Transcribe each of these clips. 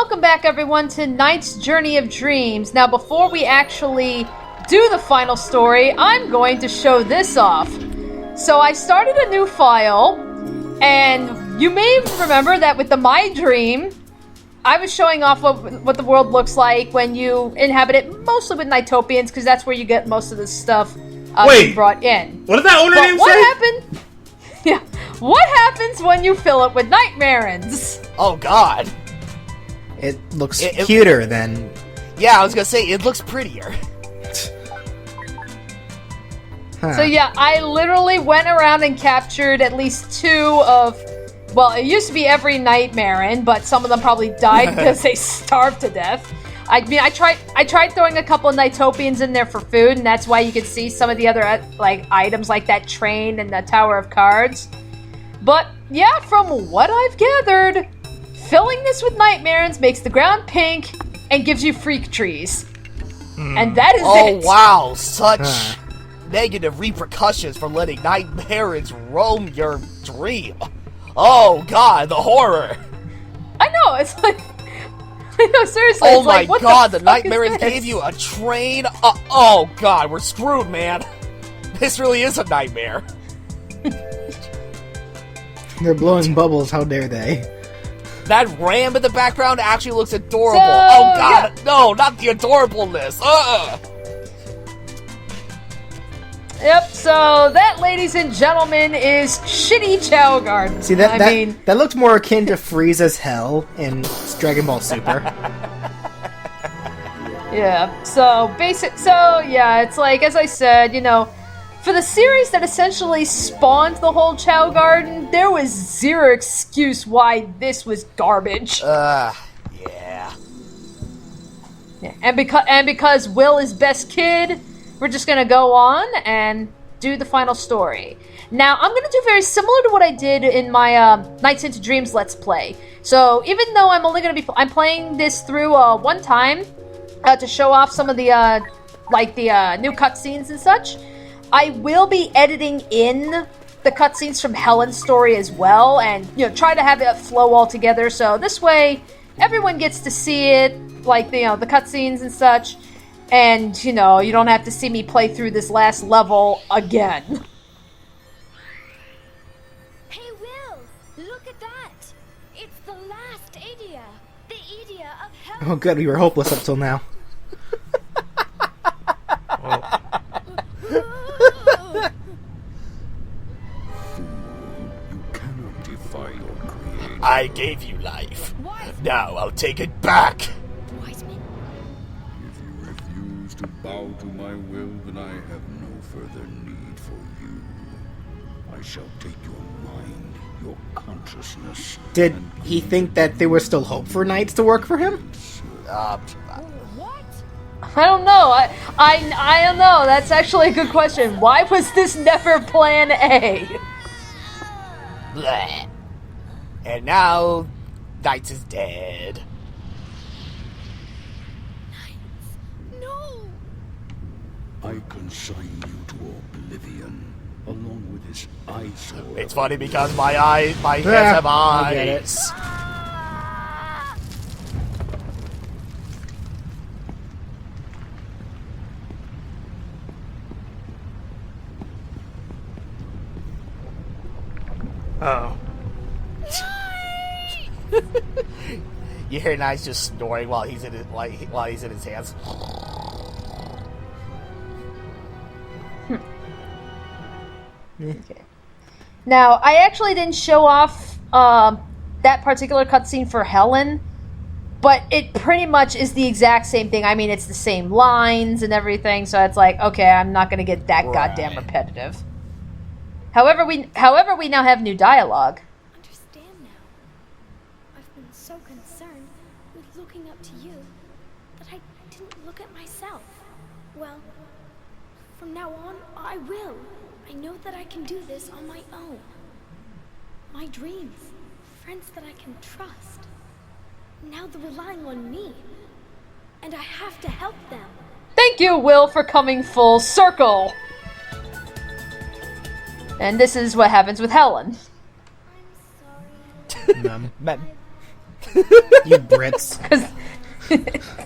welcome back everyone to Knight's Journey of Dreams. Now before we actually do the final story, I'm going to show this off. So I started a new file, and you may remember that with the My Dream, I was showing off what the world looks like when you inhabit it, mostly with Nightopians, because that's where you get most of the stuff brought in. What did that owner name say? What happened? Yeah. What happens when you fill it with Nightmarins? Oh god. It looks cuter than... Yeah, I was gonna say, it looks prettier. So yeah, I literally went around and captured at least 2 of... Well, it used to be every Nightmarin, but some of them probably died because they starved to death. I mean, I tried throwing a couple of Nightopians in there for food, and that's why you could see some of the other like items like that train and the Tower of Cards. But yeah, from what I've gathered, filling this with Nightmarins makes the ground pink and gives you freak trees. And that is it. Oh wow, such negative repercussions for letting Nightmarins roam your dream. Oh god, the horror. I know, it's like... I know, seriously. Oh it's my like, what god, the Nightmarins gave you a train? Oh god, we're screwed, man. This really is a nightmare. They're blowing bubbles, how dare they? That ram in the background actually looks adorable. So, oh god, no, not the adorableness. Yep, so that, ladies and gentlemen, is Shitty Chow Garden. See, that looked more akin to Frieza's Hell in Dragon Ball Super. Yeah, so yeah, it's like, as I said, you know, for the series that essentially spawned the whole Chow Garden, there was zero excuse why this was garbage. Yeah. And because Will is best kid, we're just gonna go on and do the final story. Now, I'm gonna do very similar to what I did in my Nights into Dreams Let's Play. So, even though I'm only gonna be I'm playing this through one time to show off some of the new cutscenes and such, I will be editing in the cutscenes from Helen's story as well, and try to have it flow all together. So this way, everyone gets to see it, like the cutscenes and such. And, you don't have to see me play through this last level again. Hey, Will! Look at that! It's the last Ideya! The Ideya of Helen! Oh good, we were hopeless up till now. You cannot defy your creator. I gave you life. Wizeman. Now I'll take it back. Wizeman. If you refuse to bow to my will, then I have no further need for you. I shall take your mind, your consciousness. Did he think that there was still hope for Knights to work for him? What? I don't know. I don't know. That's actually a good question. Why was this never Plan A? Bleh. And now, Knights is dead. No! I consign you to oblivion, along with his eyesore. It's funny because my hands have I get it. eyes. Oh. You hear Knights just snoring while he's in his hands. Okay. Now, I actually didn't show off that particular cutscene for Helen, but it pretty much is the exact same thing. I mean, it's the same lines and everything, so it's like, okay, I'm not going to get that goddamn repetitive. However, we now have new dialogue. Understand now. I've been so concerned with looking up to you that I didn't look at myself. Well, from now on, I will. I know that I can do this on my own. My dreams, friends that I can trust. Now they're relying on me, and I have to help them. Thank you, Will, for coming full circle. And this is what happens with Helen. I'm sorry. Men. You Brits. Because,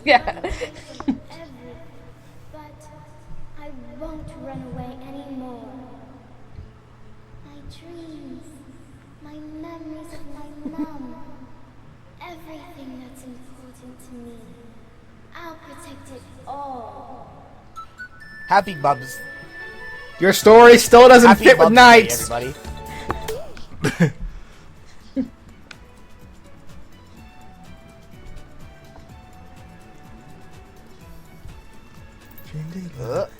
yeah. But I won't run away anymore. My dreams, my memories of my mom, everything that's important to me. I'll protect it all. Happy Mums. Your story still doesn't Happy fit with Mums Knights. Day, everybody.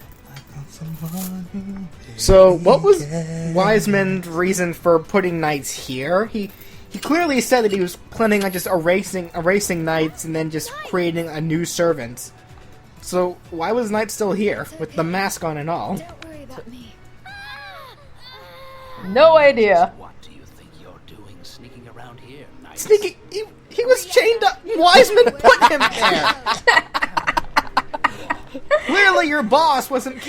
So, what was Wizeman's reason for putting Knights here? He clearly said that he was planning on just erasing Knights and then just creating a new servant. So, why was Knight still here, with the mask on and all? Don't worry about me. No idea. What do you think you're doing sneaking around here, Knight? Sneaky, he was chained up. Wizeman put him there. Clearly, your boss wasn't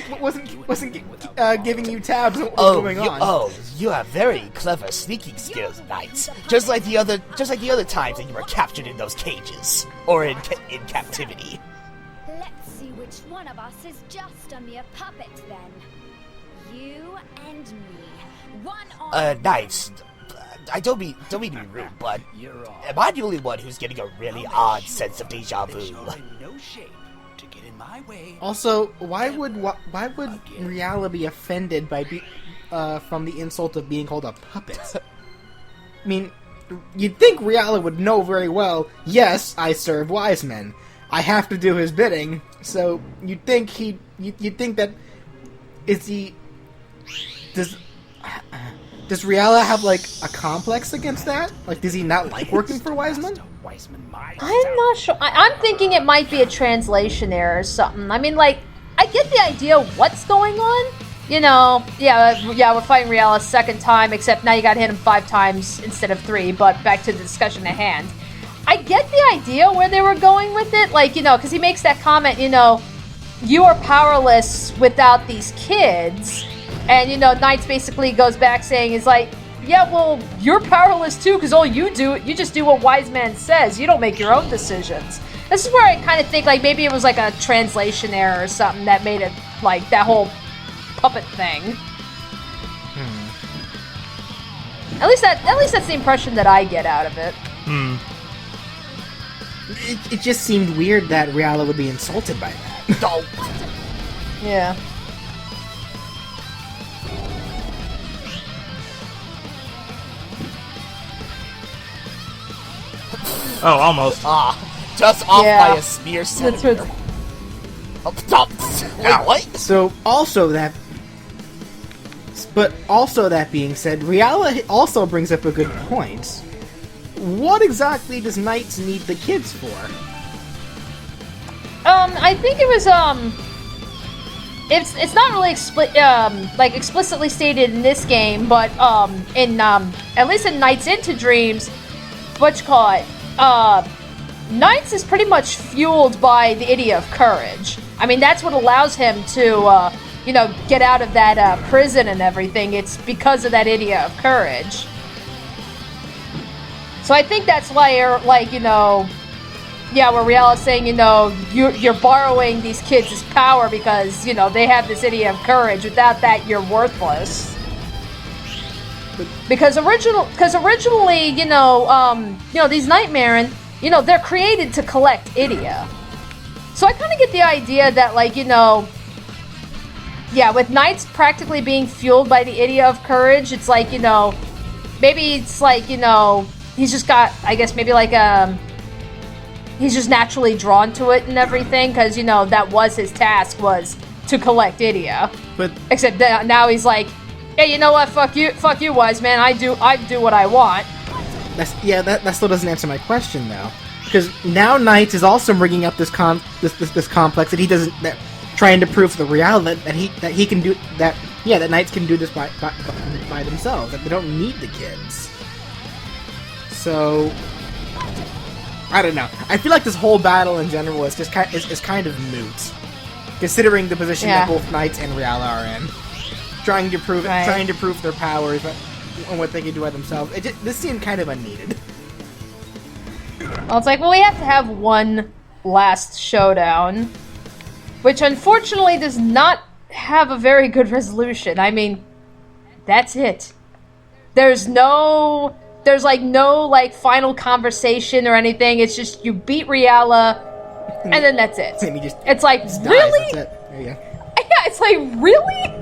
giving you tabs on what was going on. You have very clever sneaking skills, Knights. Just like the other times that you were captured in those cages or in captivity. Let's see which one of us is just a mere puppet, then. You and me. One on Knights. I don't mean to be rude, but am I the only one who's getting a really odd sense of deja vu? No shape to get in my way. Also, why would Reala be offended by from the insult of being called a puppet? I mean, you'd think Reala would know very well. Yes, I serve Wizeman. I have to do his bidding. So you'd think that does Reala have like a complex against that? Like, does he not like working for Wizeman? I'm not sure. I'm thinking it might be a translation error or something. I mean, like, I get the idea of what's going on. You know, yeah, we're fighting Reala a second time, except now you gotta hit him 5 times instead of 3, but back to the discussion at hand. I get the idea where they were going with it, like, you know, because he makes that comment, you know, you are powerless without these kids, and, you know, Knights basically goes back saying, is like, yeah, well, you're powerless too, because all you just do what Wizeman says, you don't make your own decisions. This is where I kind of think, like, maybe it was like a translation error or something that made it, like, that whole puppet thing. At least that's the impression that I get out of it. It just seemed weird that Reala would be insulted by that. Yeah. Oh, almost. Just off Yeah. by a smear That's centimeter. what- Stop! Wait, what? So, but also that being said, Reala also brings up a good point. What exactly does Knights need the kids for? I think it was, it's not really explicitly stated in this game, but, at least in Nights into Dreams, Knights is pretty much fueled by the Ideya of courage. I mean, that's what allows him to, you know, get out of that, prison and everything. It's because of that Ideya of courage. So I think that's why you're, like, you know, yeah, where Reala's saying, you know, you're borrowing these kids' power because, you know, they have this Ideya of courage. Without that, you're worthless. Because originally, you know, these Nightmaren, you know, they're created to collect Ideya. So I kind of get the idea that, like, you know, yeah, with Knights practically being fueled by the Ideya of courage, it's like, you know, maybe it's like, you know, he's just got, I guess, maybe like, he's just naturally drawn to it and everything, because, you know, that was his task, was to collect Ideya. But except that now he's like, hey, you know what, fuck you, Wizeman, I do what I want. That still doesn't answer my question, though. Because now Knights is also bringing up this complex that he doesn't, that trying to prove to the Reala that he can do that. Yeah, that Knights can do this by themselves. That they don't need the kids. So I don't know. I feel like this whole battle in general is just kind of moot, considering the position that both Knights and Reala are in, trying to prove their powers and what they can do by themselves. This seemed kind of unneeded. Well, it's like, well, we have to have one last showdown, which unfortunately does not have a very good resolution. I mean, that's it. There's no final conversation or anything. It's just you beat Reala, and then that's it. It's like, really? That's it. There you go. Yeah, it's like, really?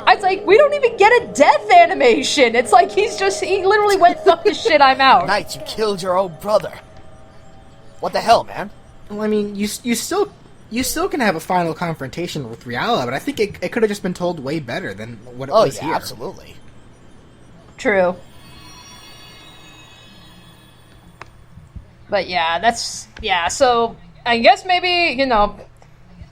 It's like, we don't even get a death animation. It's like he literally went, fuck this shit, I'm out. Knights, you killed your own brother. What the hell, man? Well, I mean, you still can have a final confrontation with Reala, but I think it could have just been told way better than what it was here. Absolutely. True. But yeah, so I guess maybe, the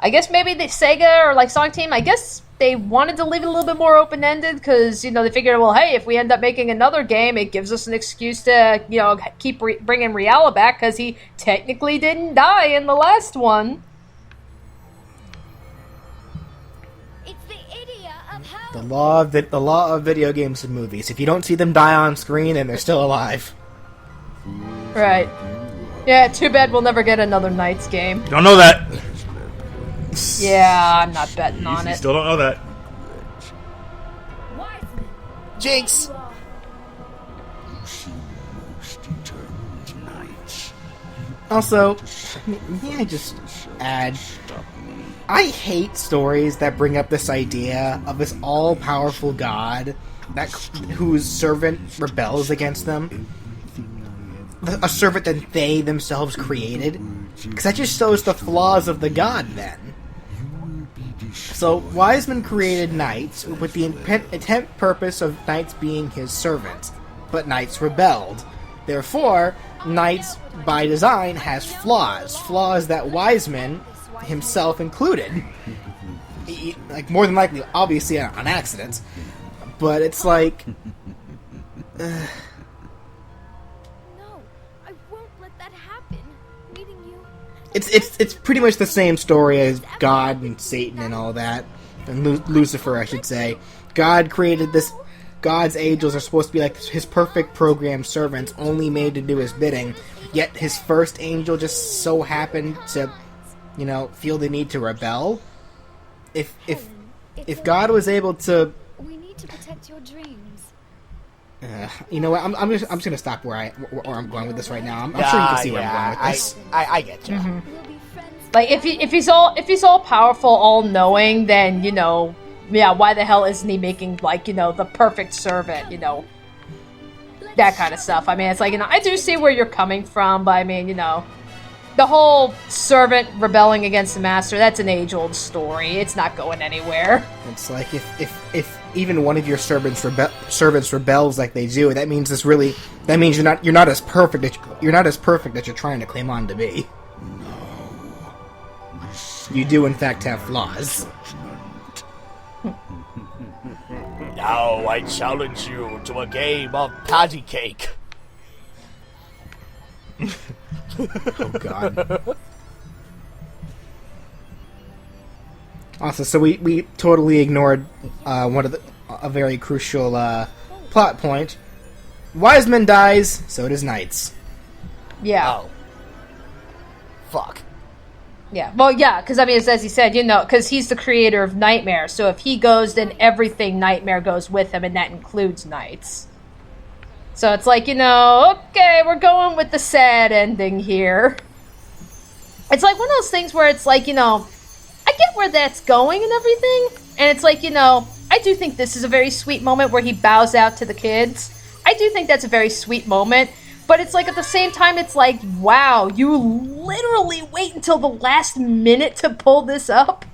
Sega or like Sonic Team, I guess they wanted to leave it a little bit more open-ended because, they figured, well, hey, if we end up making another game, it gives us an excuse to, keep bringing Reala back because he technically didn't die in the last one. It's the Ideya of hell. The law of video games and movies. If you don't see them die on screen, and they're still alive. Right. Yeah, too bad we'll never get another Knights game. Don't know that. Yeah, I'm not betting on You it. still don't know that. Wizeman, Jinx! you are. You seem most determined, knights. Also, may I just add, I hate stories that bring up this idea of this all-powerful god whose servant rebels against them. A servant that they themselves created. Because that just shows the flaws of the god, then. So, Wizeman created knights with the intent purpose of knights being his servants. But knights rebelled. Therefore, knights, by design, has flaws. Flaws that Wizeman himself included. Like, more than likely, obviously, on accident. But it's like... No, I won't let that happen. Meeting you. It's pretty much the same story as God and Satan and all that. And Lucifer, I should say. God created this... God's angels are supposed to be like his perfect programmed servants, only made to do his bidding. Yet his first angel just so happened to, feel the need to rebel. If God was able to... We need to protect your dreams. you know what? I'm just gonna stop where I'm going with this right now. I'm sure you can see where I'm going with this. I get you. We'll be friends. Like, if he's all powerful, all knowing, then why the hell isn't he making the perfect servant? That kind of stuff. I mean, it's like I do see where you're coming from, but I mean, the whole servant rebelling against the master, that's an age-old story. It's not going anywhere. It's like if even one of your servants rebels like they do, that means you're not as perfect that you're trying to claim on to be. You do in fact have flaws. Now I challenge you to a game of patty cake. Oh god. Also, so we totally ignored a very crucial plot point. Wizeman dies, so does Knights. Yeah. Oh. Fuck. Yeah. Well, yeah, because I mean, as he said, because he's the creator of Nightmare, so if he goes, then everything Nightmare goes with him, and that includes Knights. So it's like, okay, we're going with the sad ending here. It's like one of those things where it's like, I get where that's going and everything, and it's like, I do think this is a very sweet moment where he bows out to the kids. I do think that's a very sweet moment, but it's like at the same time, it's like, wow, you literally wait until the last minute to pull this up?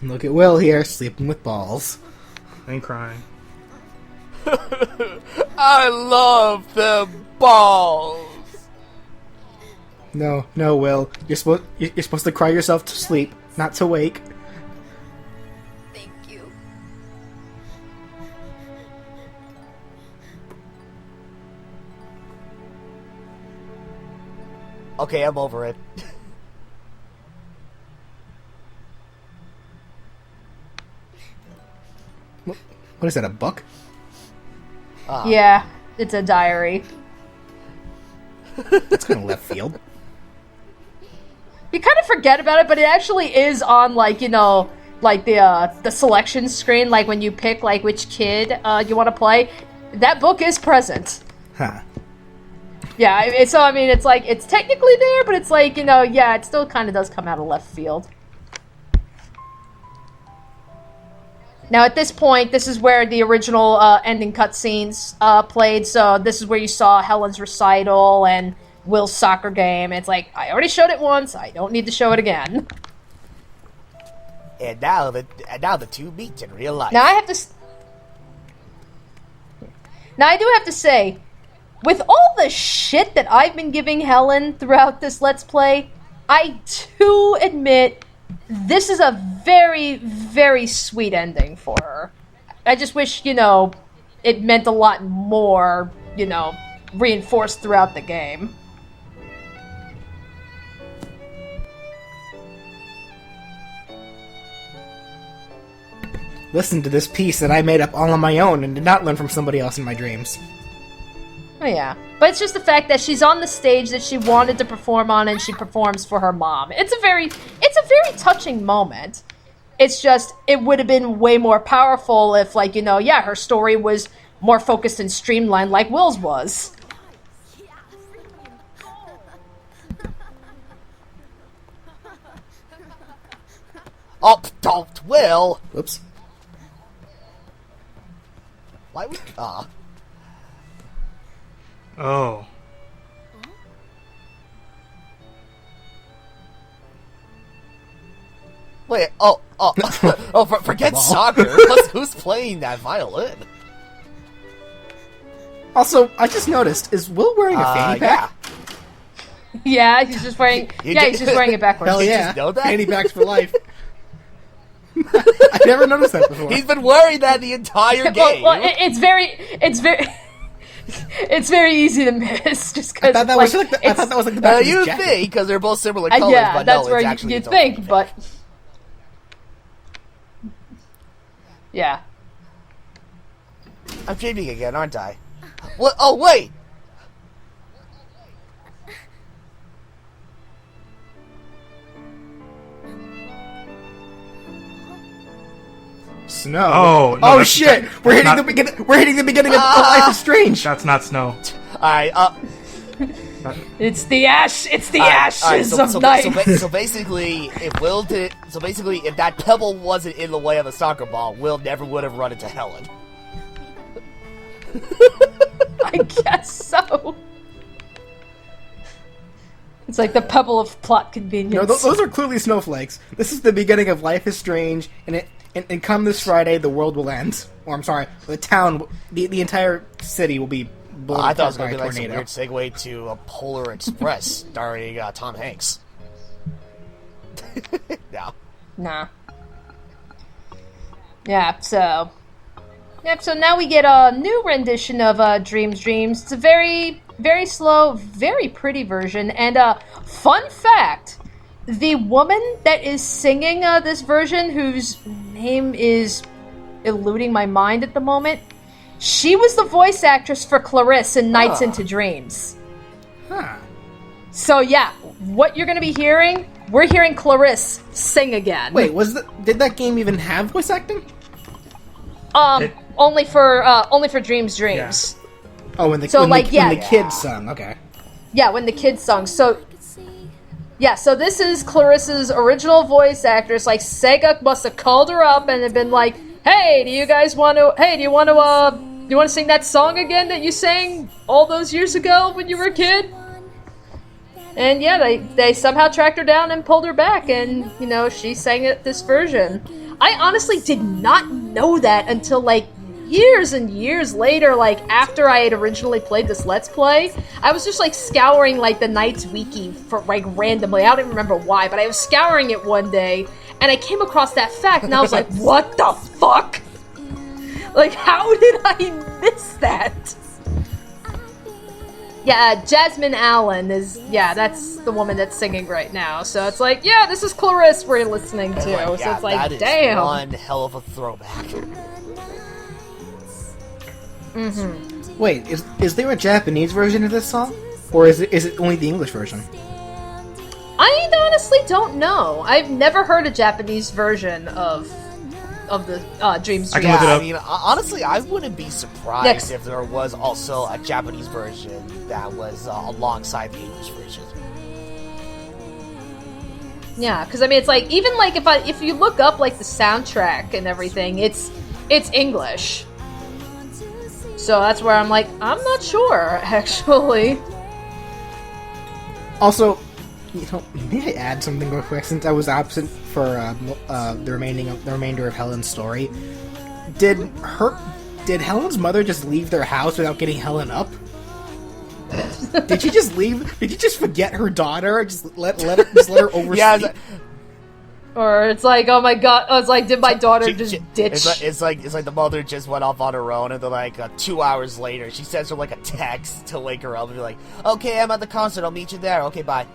Look at Will here, sleeping with balls. And crying. I love them balls. No, Will. You're supposed to cry yourself to sleep, not to wake. Thank you. Okay, I'm over it. What is that, a book? Yeah, it's a diary. That's kind of left field. You kind of forget about it, but it actually is on, like, you know, like the selection screen, like when you pick like which kid you want to play. That book is present. Huh. Yeah, so I mean, it's like, it's technically there, but it's like, you know, yeah, it still kind of does come out of left field. Now, at this point, this is where the original ending cutscenes played, so this is where you saw Helen's recital and Will's soccer game. It's like, I already showed it once, I don't need to show it again. And now the two meet in real life. Now, I do have to say, with all the shit that I've been giving Helen throughout this Let's Play, I do admit this is a very, very sweet ending for her. I just wish, you know, it meant a lot more, you know, reinforced throughout the game. Listen to this piece that I made up all on my own and did not learn from somebody else in my dreams. Oh yeah, but it's just the fact that she's on the stage that she wanted to perform on, and she performs for her mom. It's a very touching moment. It's just, it would have been way more powerful if, like, you know, yeah, her story was more focused and streamlined like Will's was. Oh, don't, Will! Whoops. Why would... Oh. Wait, forget soccer. Who's playing that violin? Also, I just noticed, is Will wearing a fanny pack? Yeah, he's just wearing. He's just wearing it backwards. Hell yeah! Just know that? Fanny packs for life. I never noticed that before. He's been wearing that the entire game. Well, it's very easy to miss, just because. I thought that was like the back of his You jacket. think, because they're both similar colors, yeah, but that's no, where it's actually you its own think, fanny but pack. yeah. I'm cheating again, aren't I? What? Oh, wait! Snow. Oh, no, oh that's- shit! We're hitting the beginning. We're hitting the beginning of Life is Strange. That's not snow. Alright, It's the ashes of night. So basically, if that pebble wasn't in the way of the soccer ball, Will never would have run into Helen. I guess so. It's like the pebble of plot convenience. No, those are clearly snowflakes. This is the beginning of Life is Strange, and come this Friday, the world will end. Or I'm sorry, the town, the entire city will be blown I thought it was apart going by to be a like some tornado. weird segue to a Polar Express starring Tom Hanks. No. Nah. Yeah, so... Yep, so now we get a new rendition of Dreams. It's a very, very slow, very pretty version. And fun fact, the woman that is singing this version, whose name is eluding my mind at the moment, she was the voice actress for Clarisse in Nights into Dreams. Huh. So yeah, what you're going to be hearing, we're hearing Clarisse sing again. Wait, did that game even have voice acting? Only for Dreams. Oh, when the yeah. kids sung. Okay. Yeah, when the kids sung. So, yeah, so this is Clarissa's original voice actress. Like, Sega must have called her up and have been like, "Hey, do you want to sing that song again that you sang all those years ago when you were a kid?" And yeah, they somehow tracked her down and pulled her back, and you know, she sang this version. I honestly did not know that until like years and years later, like after I had originally played this Let's Play. I was just like scouring like the Knights wiki for like randomly. I don't even remember why, but I was scouring it one day and I came across that fact and I was like, what the fuck? Like, how did I miss that? Yeah, Jasmine Allen that's the woman that's singing right now. So it's like, yeah, this is Clarisse we're listening to. Yeah, so it's like, that is damn. one hell of a throwback. Mm-hmm. Wait, is there a Japanese version of this song? Or is it only the English version? I honestly don't know. I've never heard a Japanese version of the Dreams. I can look it up. I mean, honestly, I wouldn't be surprised if there was also a Japanese version that was alongside the English version. Yeah, because I mean, it's like even like if you look up like the soundtrack and everything, it's English. So that's where I'm like, I'm not sure actually. Also, may I add something real quick since I was absent for the remainder of Helen's story? Did Helen's mother just leave their house without getting Helen up? Did she just leave? Did you just forget her daughter? Just let her oversleep? Yeah, or it's like, oh my god! Oh, it's like, did my daughter just ditch? It's like the mother just went off on her own, and then like 2 hours later, she sends her like a text to wake her up and be like, "Okay, I'm at the concert. I'll meet you there. Okay, bye."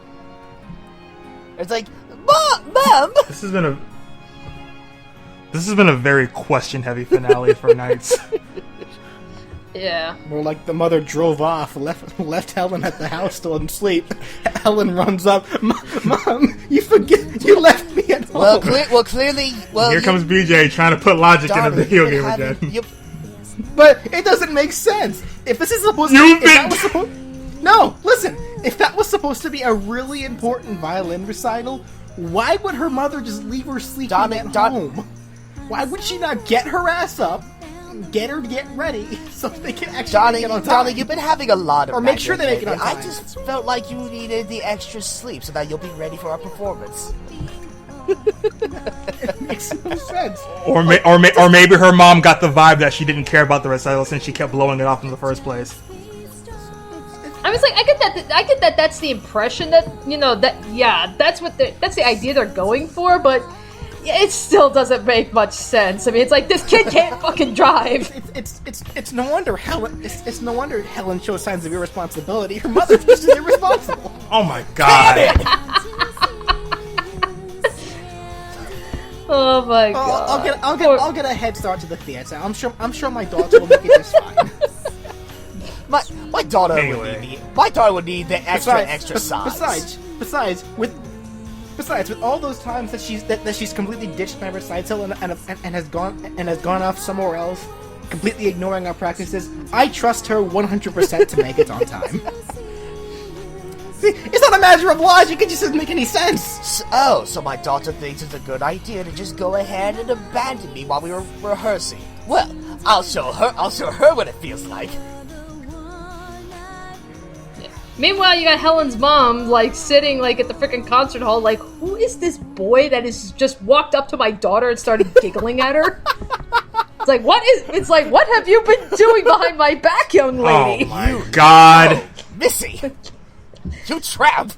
It's like, Mom. This has been a very question-heavy finale for Nights. Yeah. More like the mother drove off, left Helen at the house still asleep. Helen runs up, Mom, you left me at home. Clearly, Here comes BJ trying to put logic in a video game again. But it doesn't make sense. If this is supposed No, listen. If that was supposed to be a really important violin recital, why would her mother just leave her sleeping at home? Why would she not get her ass up, get her to get ready, so they can actually make it on time? Darling, you've been having a lot of Or make sure they make it on time. I just felt like you needed the extra sleep so that you'll be ready for our performance. It makes no sense. Or maybe her mom got the vibe that she didn't care about the recital since she kept blowing it off in the first place. I was like, I get that. That's the impression that that's the idea they're going for, but it still doesn't make much sense. I mean, it's like this kid can't fucking drive. It's no wonder Helen. It's no wonder Helen shows signs of irresponsibility. Her mother's just irresponsible. Oh my god. Oh my god. I'll get a head start to the theater. I'm sure my daughter will make it just fine. My daughter would need the extra size. Besides, with all those times that she's completely ditched my recital and has gone off somewhere else, completely ignoring our practices, I trust her 100% to make it on time. See, it's not a matter of logic; it just doesn't make any sense. So my daughter thinks it's a good idea to just go ahead and abandon me while we were rehearsing. Well, I'll show her what it feels like. Meanwhile, you got Helen's mom, like, sitting, like, at the freaking concert hall, like, who is this boy that is just walked up to my daughter and started giggling at her? It's like, what have you been doing behind my back, young lady? Oh my god. Missy! You tramp!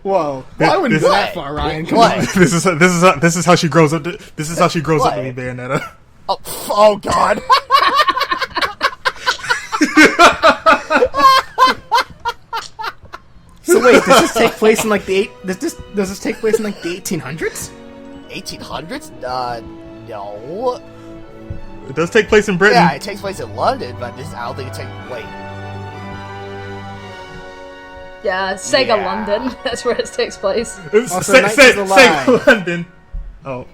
Whoa! I wouldn't go that far, Ryan. Come on. This is how she grows up. This is how she grows up with me, Bayonetta. Oh god! So wait, does this take place in like does this take place in like the 1800s? 1800s? No. It does take place in Britain. Yeah, it takes place in London, but I don't think it takes. Wait. Yeah, Sega London. That's where it takes place. Sega London. Oh.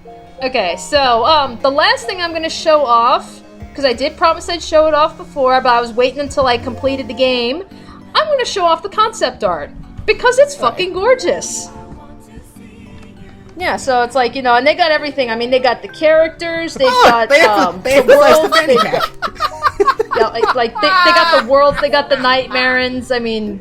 Okay, so the last thing I'm gonna show off, because I did promise I'd show it off before, but I was waiting until I completed the game. I'm gonna show off the concept art because it's fucking gorgeous. Yeah, so it's like, and they got everything. I mean, they got the characters, they've got they world, the fanny pack. Yeah, they got the world, they got the Nightmarins. I mean,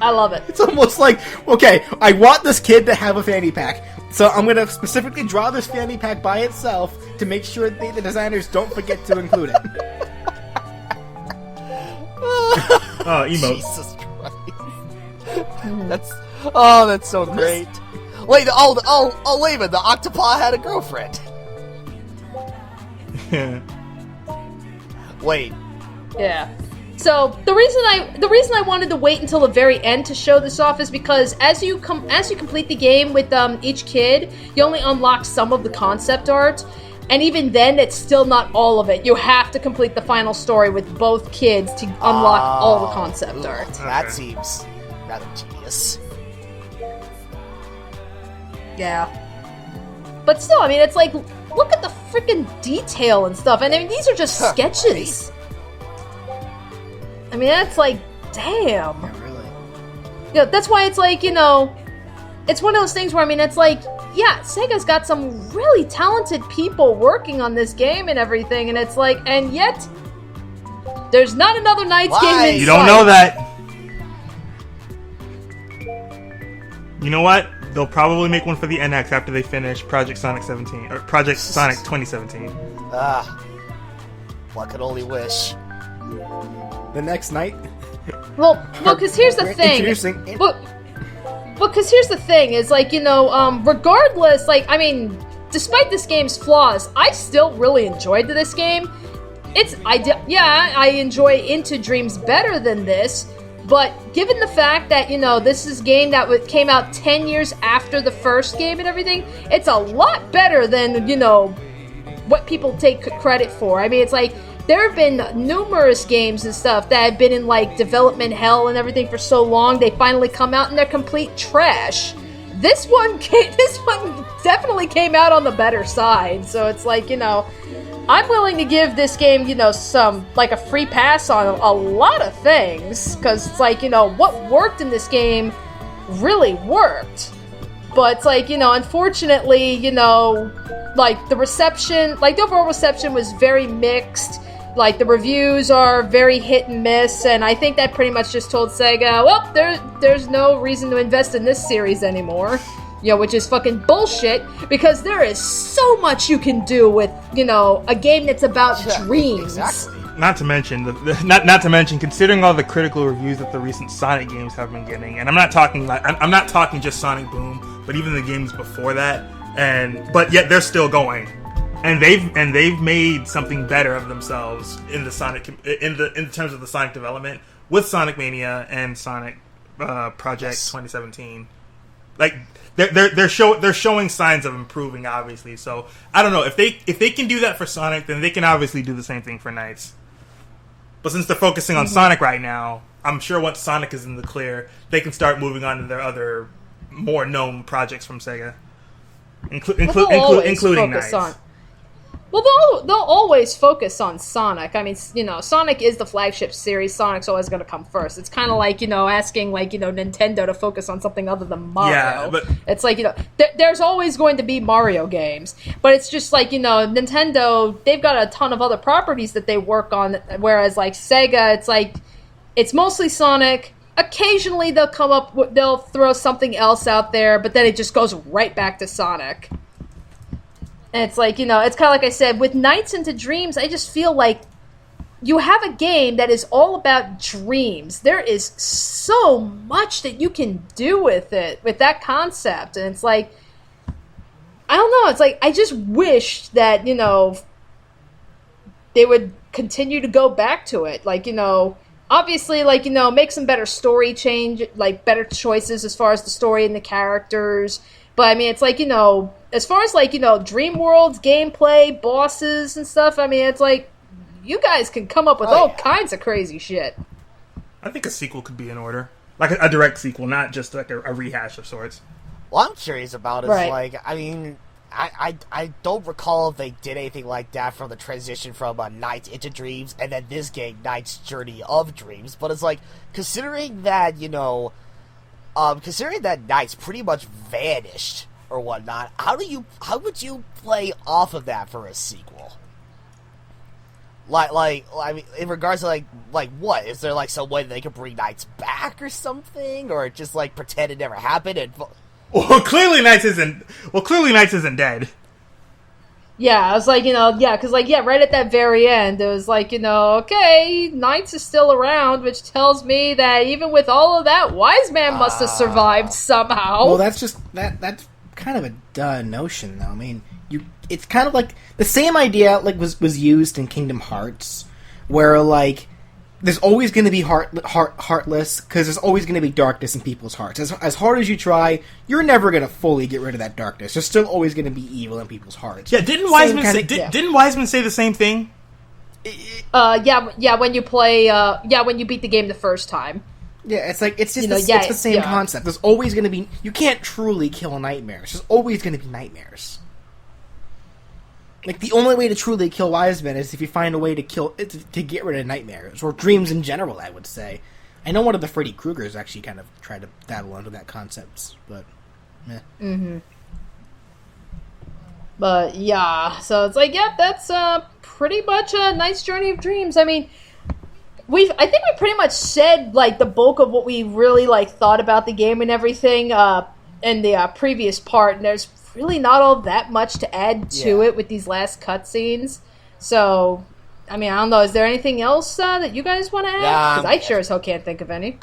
I love it. It's almost like, okay, I want this kid to have a fanny pack, so I'm gonna specifically draw this fanny pack by itself to make sure the designers don't forget to include it. Emotes. Jesus Christ. That's so great. Wait, wait a minute, the octopi had a girlfriend. Wait. Yeah. So the reason I wanted to wait until the very end to show this off is because as you complete the game with each kid, you only unlock some of the concept art. And even then, it's still not all of it. You have to complete the final story with both kids to unlock all the concept art. That seems rather tedious. Yeah. But still, I mean, it's like, look at the freaking detail and stuff. And I mean, these are just sketches. I mean, that's like, damn. Yeah, really. Yeah, that's why it's like, you know, it's one of those things where, I mean, it's like, yeah, Sega's got some really talented people working on this game and everything, and it's like, and yet, there's not another Knights game in You don't know that. You know what? They'll probably make one for the NX after they finish Project Sonic 17, or Project Sonic 2017. One could only wish. The next night. Well, because here's the thing. Introducing. Well, because here's the thing, is like, you know, regardless, like, I mean, despite this game's flaws, I still really enjoyed this game. I enjoy Into Dreams better than this, but given the fact that, you know, this is a game that came out 10 years after the first game and everything, it's a lot better than, you know, what people take credit for. I mean, it's like, there have been numerous games and stuff that have been in, like, development hell and everything for so long, they finally come out and they're complete trash. This one definitely came out on the better side, so it's like, you know, I'm willing to give this game, you know, some, like, a free pass on a lot of things, because it's like, you know, what worked in this game really worked. But it's like, you know, unfortunately, you know, like, the reception, like, the overall reception was very mixed. Like, the reviews are very hit and miss, and I think that pretty much just told Sega, well, there's no reason to invest in this series anymore. You know, which is fucking bullshit, because there is so much you can do with, you know, a game that's about dreams. Exactly. Not to mention, not to mention, considering all the critical reviews that the recent Sonic games have been getting, and I'm not talking just Sonic Boom, but even the games before that, but yet they're still going. And they've made something better of themselves in the Sonic in terms of the Sonic development with Sonic Mania and Sonic Project 2017. Like they're showing signs of improving, obviously. So I don't know if they can do that for Sonic, then they can obviously do the same thing for Knights. But since they're focusing on Sonic right now, I'm sure once Sonic is in the clear, they can start moving on to their other more known projects from Sega, including Knights. Well, they'll always focus on Sonic. I mean, you know, Sonic is the flagship series. Sonic's always going to come first. It's kind of like, you know, asking, like, you know, Nintendo to focus on something other than Mario. Yeah, but it's like, you know, there's always going to be Mario games. But it's just like, you know, Nintendo, they've got a ton of other properties that they work on. Whereas, like, Sega, it's like, it's mostly Sonic. Occasionally they'll throw something else out there, but then it just goes right back to Sonic. And it's like, you know, it's kind of like I said, with Nights into Dreams, I just feel like you have a game that is all about dreams. There is so much that you can do with it, with that concept. And it's like, I don't know, it's like, I just wish that, you know, they would continue to go back to it. Like, you know, obviously, like, you know, make some better story change, like, better choices as far as the story and the characters. But, I mean, it's like, you know, as far as, like, you know, Dream World's gameplay, bosses and stuff, I mean, it's like, you guys can come up with all kinds of crazy shit. I think a sequel could be in order. Like a direct sequel, not just like a rehash of sorts. What I'm curious about is, like, I mean, I don't recall if they did anything like that from the transition from Nights into Dreams, and then this game, Knight's Journey of Dreams, but it's like, considering that, you know, considering that Knights pretty much vanished or whatnot, how would you play off of that for a sequel? Like, I mean, in regards to, like what? Is there, like, some way that they could bring Knights back or something? Or just, like, pretend it never happened and... Well, clearly Knights isn't dead. Yeah, I was like, you know, yeah, because, like, yeah, right at that very end, it was like, you know, okay, Knights is still around, which tells me that even with all of that, Wizeman must have survived somehow. Well, that's just, that's kind of a duh notion, though. I mean, it's kind of like, the same idea, like, was used in Kingdom Hearts, where, like, there's always going to be heartless, because there's always going to be darkness in people's hearts. As hard as you try, you're never going to fully get rid of that darkness. There's still always going to be evil in people's hearts. Yeah, didn't Wizeman say the same thing? When you play, when you beat the game the first time. Yeah, it's like, it's just it's the same concept. There's always going to be, you can't truly kill nightmares. There's always going to be nightmares. Like, the only way to truly kill Wizeman is if you find a way to get rid of nightmares, or dreams in general, I would say. I know one of the Freddy Kruegers actually kind of tried to dabble into that concept, but, meh. Mm-hmm. But, yeah, so it's like, yep, that's pretty much a nice Journey of Dreams. I mean, I think we pretty much said, like, the bulk of what we really, like, thought about the game and everything in the previous part, and there's really not all that much to add to it with these last cutscenes. So, I mean, I don't know. Is there anything else that you guys want to add? Because I sure as hell can't think of any.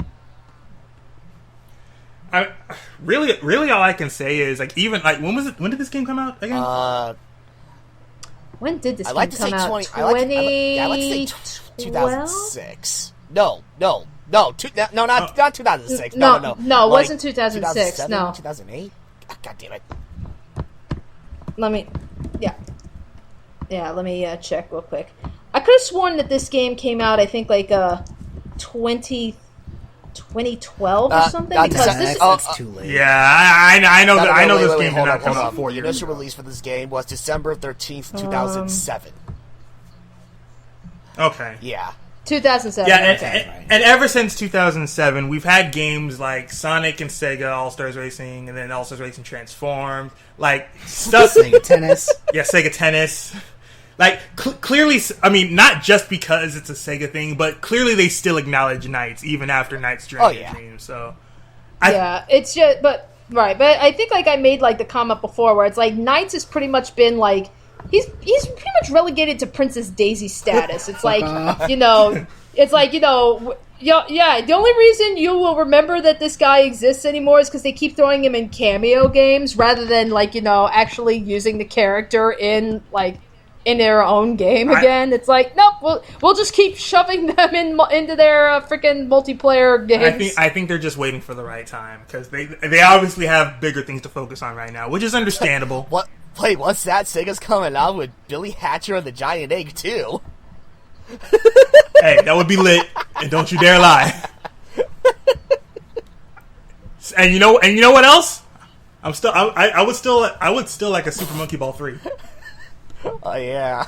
Really, all I can say is, like, even, like, when did this game come out again? When did this game come out? I like to say 2006. No, not 2006. No, it wasn't 2006. No, 2008. Oh, God damn it. Let me check real quick. I could have sworn that this game came out, I think, like 2012 or something. That's too late. Yeah, I know this game did not come out 4 years. The initial release for this game was December 13th, 2007. Okay. Yeah. 2007. Yeah, and ever since 2007, we've had games like Sonic and Sega All-Stars Racing, and then All-Stars Racing Transformed, like stuff. Sega Tennis. Yeah, Sega Tennis. Like, clearly, I mean, not just because it's a Sega thing, but clearly they still acknowledge Knights, even after Knights Journey of Dreams, so. It's just, but I think, like, I made, like, the comment before, where it's like, Knights has pretty much been, like, He's pretty much relegated to Princess Daisy status. It's like, it's like, the only reason you will remember that this guy exists anymore is because they keep throwing him in cameo games rather than, like, actually using the character in their own game again. It's like, nope, we'll just keep shoving them into their freaking multiplayer games. I think they're just waiting for the right time, because they obviously have bigger things to focus on right now, which is understandable. What? Wait, what's that? Sega's coming out with Billy Hatcher and the Giant Egg, too. Hey, that would be lit, and don't you dare lie. And you know what else? I would still like a Super Monkey Ball 3. Oh yeah.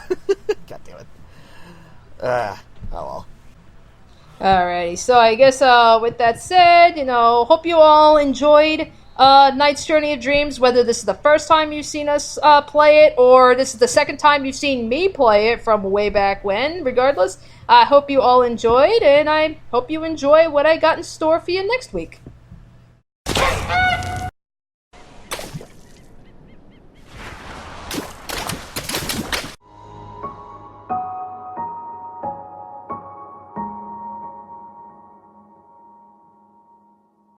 God damn it. Oh well. Alrighty, so I guess with that said, hope you all enjoyed Knight's Journey of Dreams, whether this is the first time you've seen us play it, or this is the second time you've seen me play it from way back when. Regardless, I hope you all enjoyed, and I hope you enjoy what I got in store for you next week.